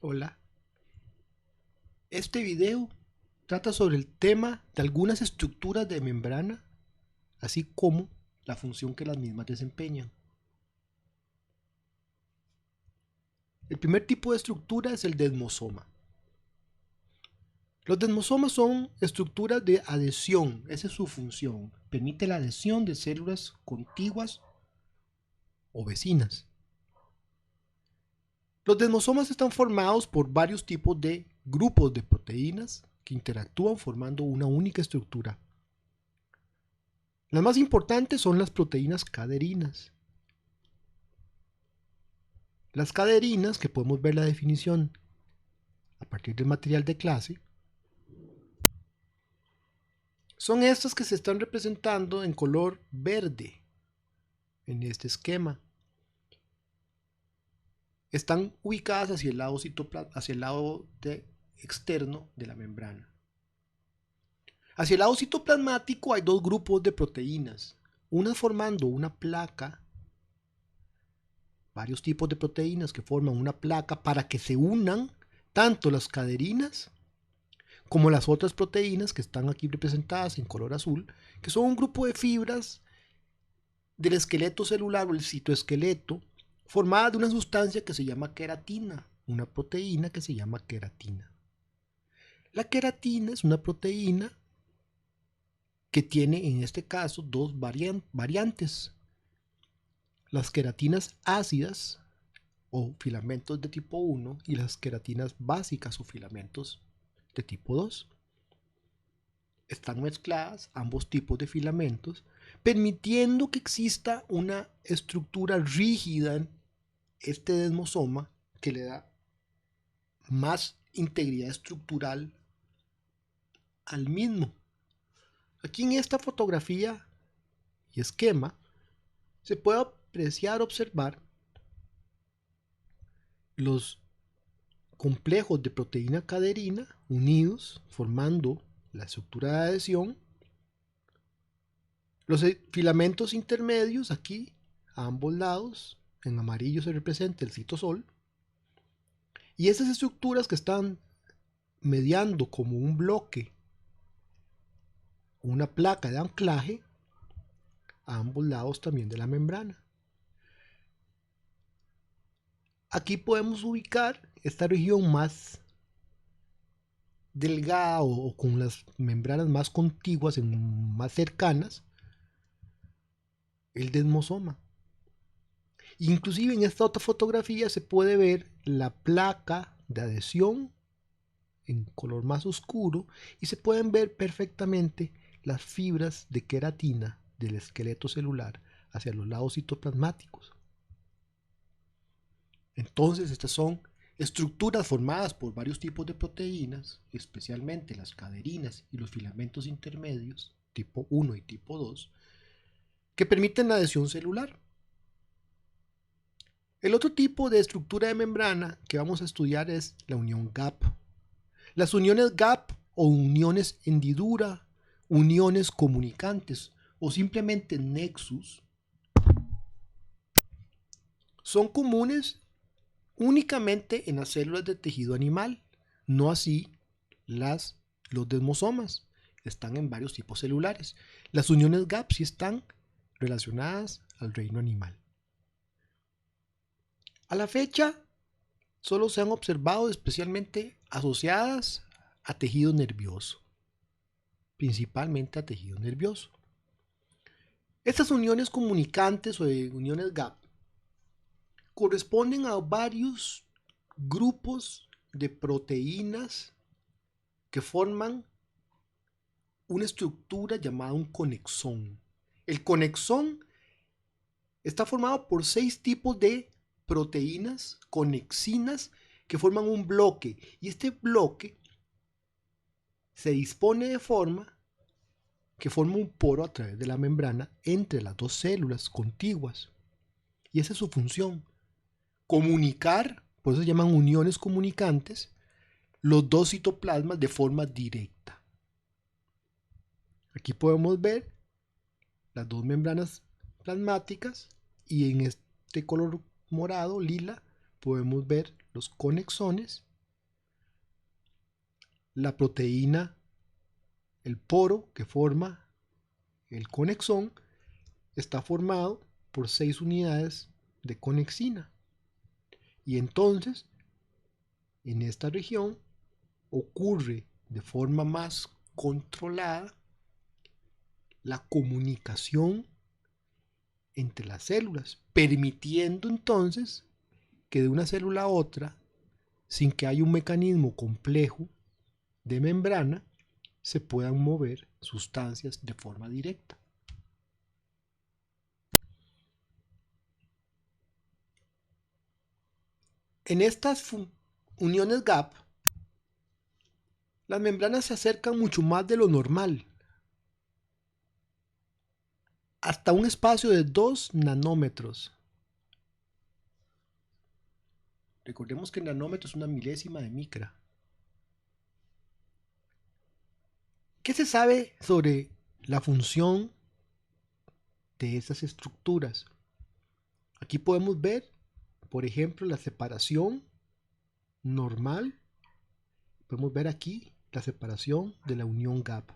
Hola, este video trata sobre el tema de algunas estructuras de membrana, así como la función que las mismas desempeñan. El primer tipo de estructura es el desmosoma. Los desmosomas son estructuras de adhesión, esa es su función, permite la adhesión de células contiguas o vecinas. Los desmosomas están formados por varios tipos de grupos de proteínas que interactúan formando una única estructura. Las más importantes son las proteínas caderinas. Las caderinas, que podemos ver la definición a partir del material de clase, son estas que se están representando en color verde en este esquema. Están ubicadas hacia el lado, externo de la membrana. Hacia el lado citoplasmático hay dos grupos de proteínas, unas formando una placa, varios tipos de proteínas que forman una placa para que se unan tanto las caderinas como las otras proteínas que están aquí representadas en color azul, que son un grupo de fibras del esqueleto celular o el citoesqueleto, formada de una sustancia que se llama queratina, una proteína que se llama queratina. La queratina es una proteína que tiene en este caso dos variantes. Las queratinas ácidas o filamentos de tipo 1 y las queratinas básicas o filamentos de tipo 2. Están mezcladas ambos tipos de filamentos, permitiendo que exista una estructura rígida en este desmosoma que le da más integridad estructural al mismo. Aquí en esta fotografía y esquema se puede apreciar, observar los complejos de proteína caderina unidos formando la estructura de adhesión. Los filamentos intermedios aquí a ambos lados, en amarillo se representa el citosol, y esas estructuras que están mediando como un bloque, una placa de anclaje, a ambos lados también de la membrana. Aquí podemos ubicar esta región más delgada o con las membranas más contiguas, más cercanas, el desmosoma. Inclusive en esta otra fotografía se puede ver la placa de adhesión en color más oscuro y se pueden ver perfectamente las fibras de queratina del esqueleto celular hacia los lados citoplasmáticos. Entonces estas son estructuras formadas por varios tipos de proteínas, especialmente las caderinas y los filamentos intermedios, tipo 1 y tipo 2, que permiten la adhesión celular. El otro tipo de estructura de membrana que vamos a estudiar es la unión gap. Las uniones gap o uniones hendidura, uniones comunicantes o simplemente nexus son comunes únicamente en las células de tejido animal, no así los desmosomas. Están en varios tipos celulares. Las uniones gap sí están relacionadas al reino animal. A la fecha, solo se han observado especialmente asociadas a tejido nervioso, principalmente a tejido nervioso. Estas uniones comunicantes o uniones gap corresponden a varios grupos de proteínas que forman una estructura llamada un conexón. El conexón está formado por 6 tipos de proteínas conexinas que forman un bloque, y este bloque se dispone de forma que forma un poro a través de la membrana entre las dos células contiguas. Y esa es su función, comunicar, por eso se llaman uniones comunicantes, los dos citoplasmas de forma directa. Aquí podemos ver las dos membranas plasmáticas y en este color morado, lila, podemos ver los conexones la proteína, el poro que forma el conexón, está formado por 6 unidades de conexina. Y entonces, en esta región, ocurre de forma más controlada la comunicación entre las células, permitiendo entonces que de una célula a otra, sin que haya un mecanismo complejo de membrana, se puedan mover sustancias de forma directa. En estas uniones gap, las membranas se acercan mucho más de lo normal, hasta un espacio de 2 nanómetros. Recordemos que el nanómetro es una milésima de micra. ¿Qué se sabe sobre la función de estas estructuras? Aquí podemos ver, por ejemplo, la separación normal. Podemos ver aquí la separación de la unión gap.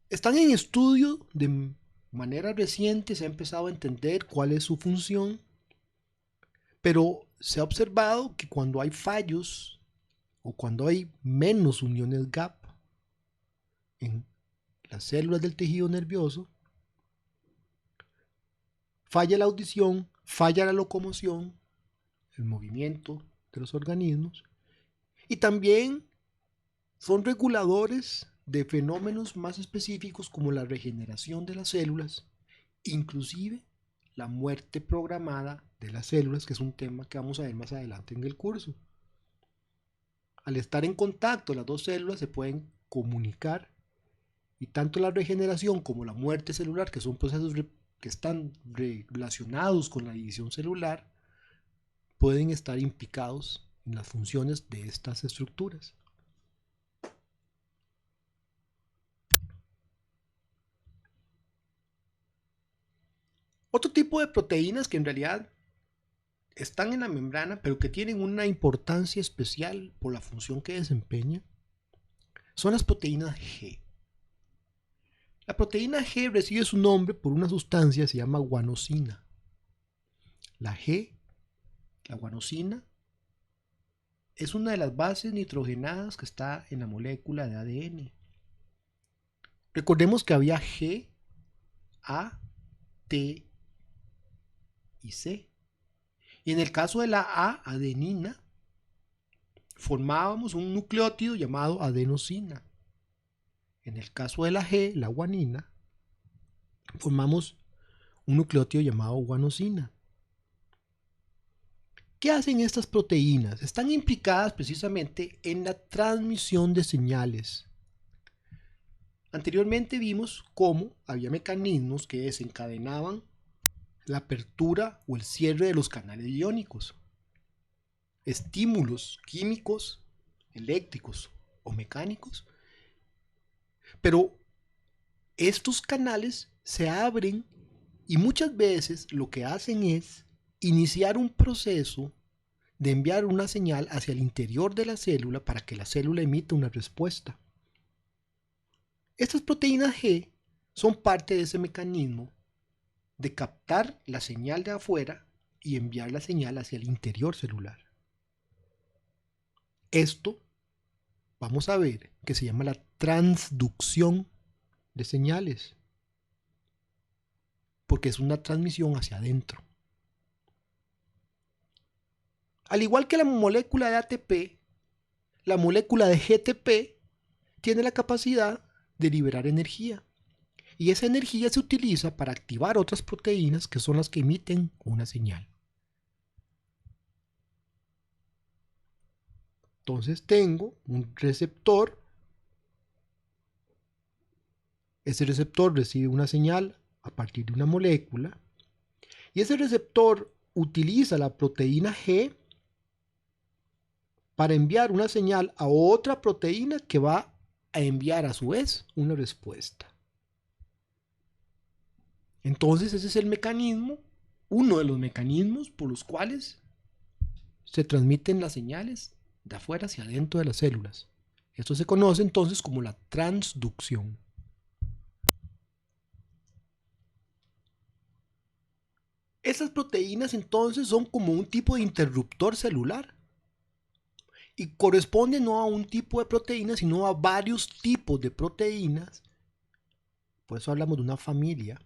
Están en estudio de manera reciente, se ha empezado a entender cuál es su función, pero se ha observado que cuando hay fallos o cuando hay menos uniones gap en las células del tejido nervioso, falla la audición, falla la locomoción, el movimiento de los organismos, y también son reguladores de fenómenos más específicos como la regeneración de las células, inclusive la muerte programada de las células, que es un tema que vamos a ver más adelante en el curso. Al estar en contacto las dos células se pueden comunicar, y tanto la regeneración como la muerte celular, que son procesos que están relacionados con la división celular, pueden estar implicados en las funciones de estas estructuras. Otro tipo de proteínas que en realidad están en la membrana, pero que tienen una importancia especial por la función que desempeñan, son las proteínas G. La proteína G recibe su nombre por una sustancia que se llama guanosina. La G, la guanosina, es una de las bases nitrogenadas que está en la molécula de ADN. Recordemos que había G, A, T y C. Y en el caso de la A, adenina, formábamos un nucleótido llamado adenosina. En el caso de la G, la guanina, formamos un nucleótido llamado guanosina. ¿Qué hacen estas proteínas? Están implicadas precisamente en la transmisión de señales. Anteriormente vimos cómo había mecanismos que desencadenaban la apertura o el cierre de los canales iónicos. Estímulos químicos, eléctricos o mecánicos. Pero estos canales se abren y muchas veces lo que hacen es iniciar un proceso de enviar una señal hacia el interior de la célula para que la célula emita una respuesta. Estas proteínas G son parte de ese mecanismo de captar la señal de afuera y enviar la señal hacia el interior celular. Esto vamos a ver que se llama la transducción de señales, porque es una transmisión hacia adentro. Al igual que la molécula de ATP, la molécula de GTP tiene la capacidad de liberar energía, y esa energía se utiliza para activar otras proteínas que son las que emiten una señal. Entonces tengo un receptor. Ese receptor recibe una señal a partir de una molécula, y ese receptor utiliza la proteína G para enviar una señal a otra proteína que va a enviar a su vez una respuesta. Entonces ese es el mecanismo, uno de los mecanismos por los cuales se transmiten las señales de afuera hacia adentro de las células. Esto se conoce entonces como la transducción. Estas proteínas entonces son como un tipo de interruptor celular y corresponden no a un tipo de proteína, sino a varios tipos de proteínas. Por eso hablamos de una familia,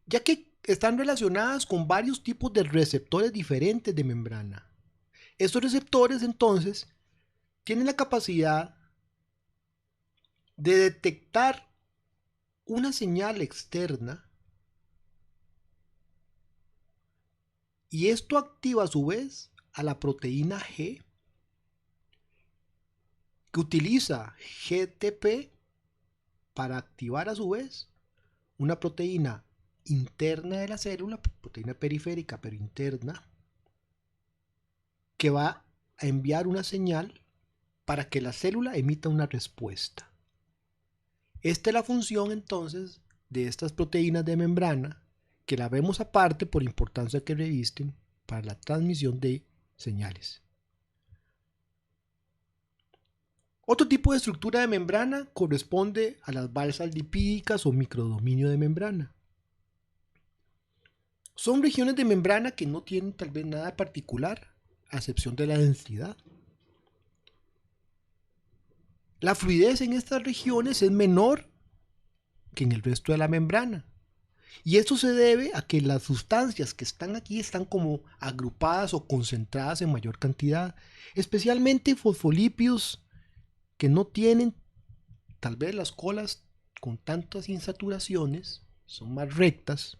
ya que están relacionadas con varios tipos de receptores diferentes de membrana. Estos receptores entonces tienen la capacidad de detectar una señal externa y esto activa a su vez a la proteína G, que utiliza GTP para activar a su vez una proteína interna de la célula, proteína periférica pero interna, que va a enviar una señal para que la célula emita una respuesta. Esta es la función entonces de estas proteínas de membrana, que la vemos aparte por importancia que revisten para la transmisión de señales. Otro tipo de estructura de membrana corresponde a las balsas lipídicas o microdominio de membrana. Son regiones de membrana que no tienen tal vez nada particular, a excepción de la densidad. La fluidez en estas regiones es menor que en el resto de la membrana. Y esto se debe a que las sustancias que están aquí están como agrupadas o concentradas en mayor cantidad, especialmente fosfolípidos que no tienen tal vez las colas con tantas insaturaciones, son más rectas,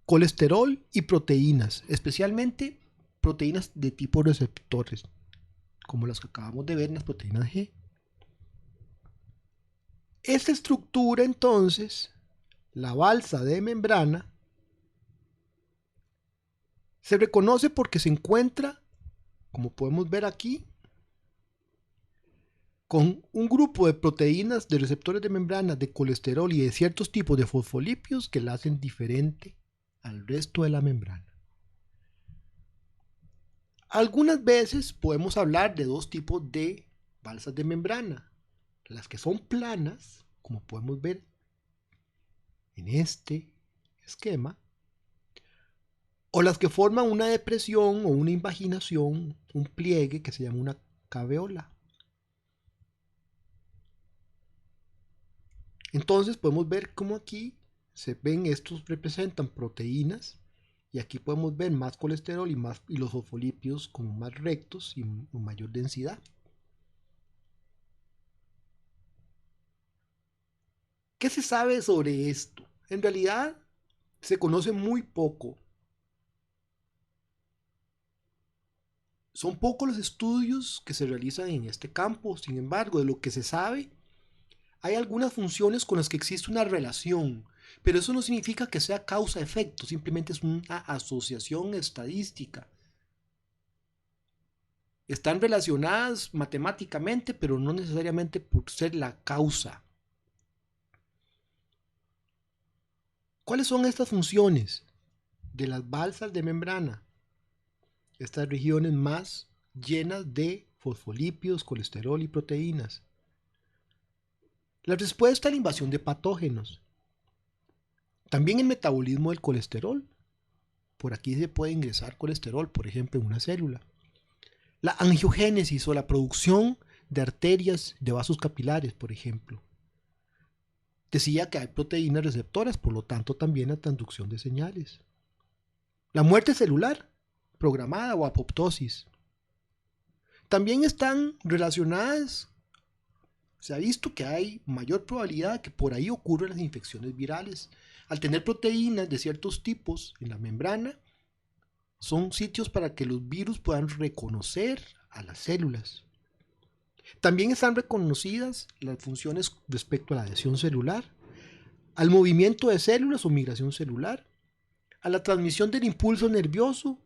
colesterol y proteínas, especialmente proteínas de tipo receptores, como las que acabamos de ver en las proteínas G. Esta estructura entonces, la balsa de membrana, se reconoce porque se encuentra, como podemos ver aquí, con un grupo de proteínas de receptores de membrana de colesterol y de ciertos tipos de fosfolípidos que la hacen diferente al resto de la membrana. Algunas veces podemos hablar de dos tipos de balsas de membrana, las que son planas, como podemos ver en este esquema, o las que forman una depresión o una invaginación, un pliegue que se llama una caveola. Entonces podemos ver cómo aquí se ven, estos representan proteínas y aquí podemos ver más colesterol y los fosfolípidos como más rectos y con mayor densidad. ¿Qué se sabe sobre esto? En realidad se conoce muy poco. Son pocos los estudios que se realizan en este campo. Sin embargo, de lo que se sabe, hay algunas funciones con las que existe una relación, pero eso no significa que sea causa-efecto, simplemente es una asociación estadística. Están relacionadas matemáticamente, pero no necesariamente por ser la causa. ¿Cuáles son estas funciones de las balsas de membrana? Estas regiones más llenas de fosfolípidos, colesterol y proteínas. La respuesta a la invasión de patógenos. También el metabolismo del colesterol. Por aquí se puede ingresar colesterol, por ejemplo, en una célula. La angiogénesis o la producción de arterias, de vasos capilares, por ejemplo. Decía que hay proteínas receptoras, por lo tanto también la transducción de señales. La muerte celular, programada o apoptosis. También están relacionadas, se ha visto que hay mayor probabilidad que por ahí ocurran las infecciones virales. Al tener proteínas de ciertos tipos en la membrana, son sitios para que los virus puedan reconocer a las células. También están reconocidas las funciones respecto a la adhesión celular, al movimiento de células o migración celular, a la transmisión del impulso nervioso,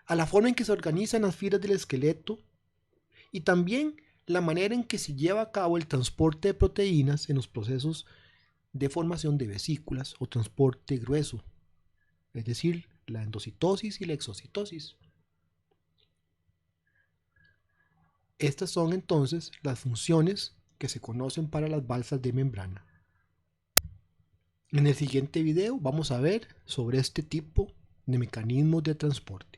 a la forma en que se organizan las fibras del esqueleto y también la manera en que se lleva a cabo el transporte de proteínas en los procesos de formación de vesículas o transporte grueso, es decir, la endocitosis y la exocitosis. Estas son entonces las funciones que se conocen para las balsas de membrana. En el siguiente video vamos a ver sobre este tipo de mecanismos de transporte.